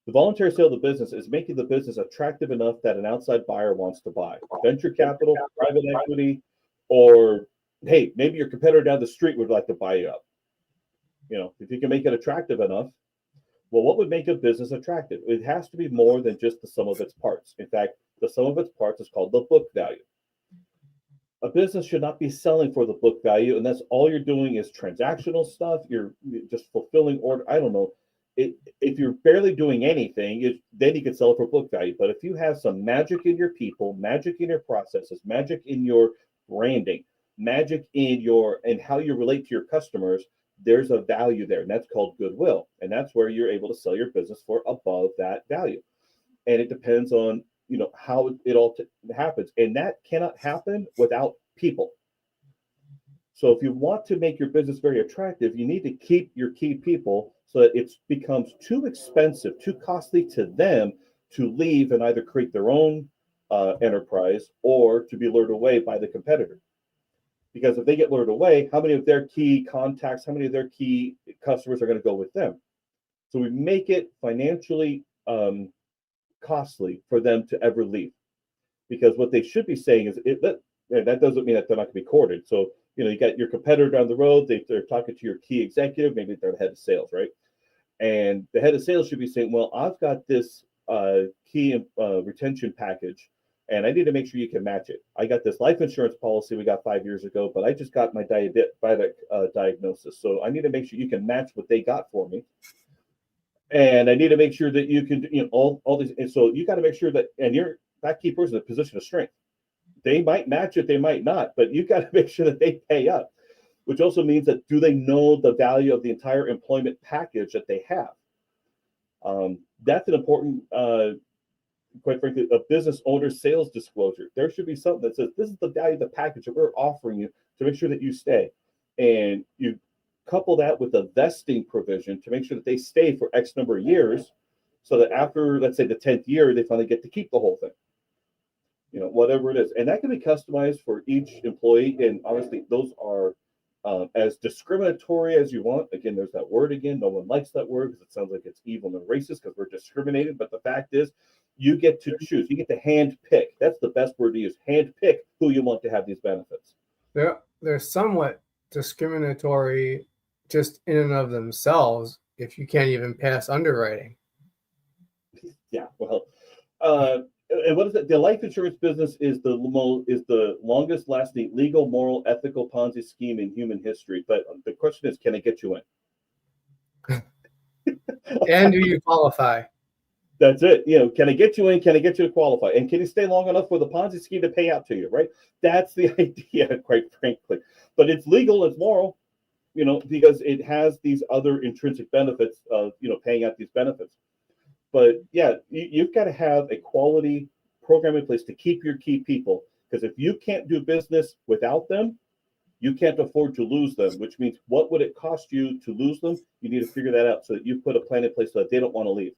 The voluntary sale of the business is making the business attractive enough that an outside buyer wants to buy. Venture capital, private equity, or hey, maybe your competitor down the street would like to buy you up. If you can make it attractive enough, well, what would make a business attractive? It has to be more than just the sum of its parts. In fact, the sum of its parts is called the book value. A business should not be selling for the book value, and that's all you're doing is transactional stuff. You're just fulfilling order. I don't know. If you're barely doing anything, then you can sell it for book value. But if you have some magic in your people, magic in your processes, magic in your branding, magic in how you relate to your customers, there's a value there, and that's called goodwill. And that's where you're able to sell your business for above that value. And it depends on how it all happens, and that cannot happen without people. So if you want to make your business very attractive, you need to keep your key people so that it becomes too expensive, too costly to them to leave and either create their own enterprise or to be lured away by the competitor. Because if they get lured away, how many of their key contacts, how many of their key customers are going to go with them? So we make it financially costly for them to ever leave. Because what they should be saying is that doesn't mean that they're not going to be courted. So, you got your competitor down the road, they're talking to your key executive, maybe they're the head of sales, right? And the head of sales should be saying, well, I've got this key retention package, and I need to make sure you can match it. I got this life insurance policy we got 5 years ago, but I just got my diabetic diagnosis. So I need to make sure you can match what they got for me. And I need to make sure that you can, all these. And so you got to make sure that, and that key person in a position of strength. They might match it, they might not, but you got to make sure that they pay up, which also means that do they know the value of the entire employment package that they have? That's an important, quite frankly, a business owner's sales disclosure. There should be something that says, this is the value of the package that we're offering you to make sure that you stay. And you couple that with a vesting provision to make sure that they stay for X number of years, so that after, let's say, the 10th year, they finally get to keep the whole thing. Whatever it is. And that can be customized for each employee. And obviously, those are as discriminatory as you want. Again, there's that word again. No one likes that word because it sounds like it's evil and racist because we're discriminated. But the fact is, you get to choose. You get to hand pick. That's the best word to use. Hand pick who you want to have these benefits. They're somewhat discriminatory just in and of themselves if you can't even pass underwriting. Yeah, well, and what is it? The life insurance business is the longest lasting legal, moral, ethical Ponzi scheme in human history. But the question is, can it get you in? And do you qualify? That's it. Can it get you in? Can it get you to qualify? And can you stay long enough for the Ponzi scheme to pay out to you, right? That's the idea, quite frankly. But it's legal, it's moral, because it has these other intrinsic benefits of, paying out these benefits. But yeah, you've got to have a quality program in place to keep your key people, because if you can't do business without them, you can't afford to lose them, which means what would it cost you to lose them? You need to figure that out so that you put a plan in place so that they don't want to leave.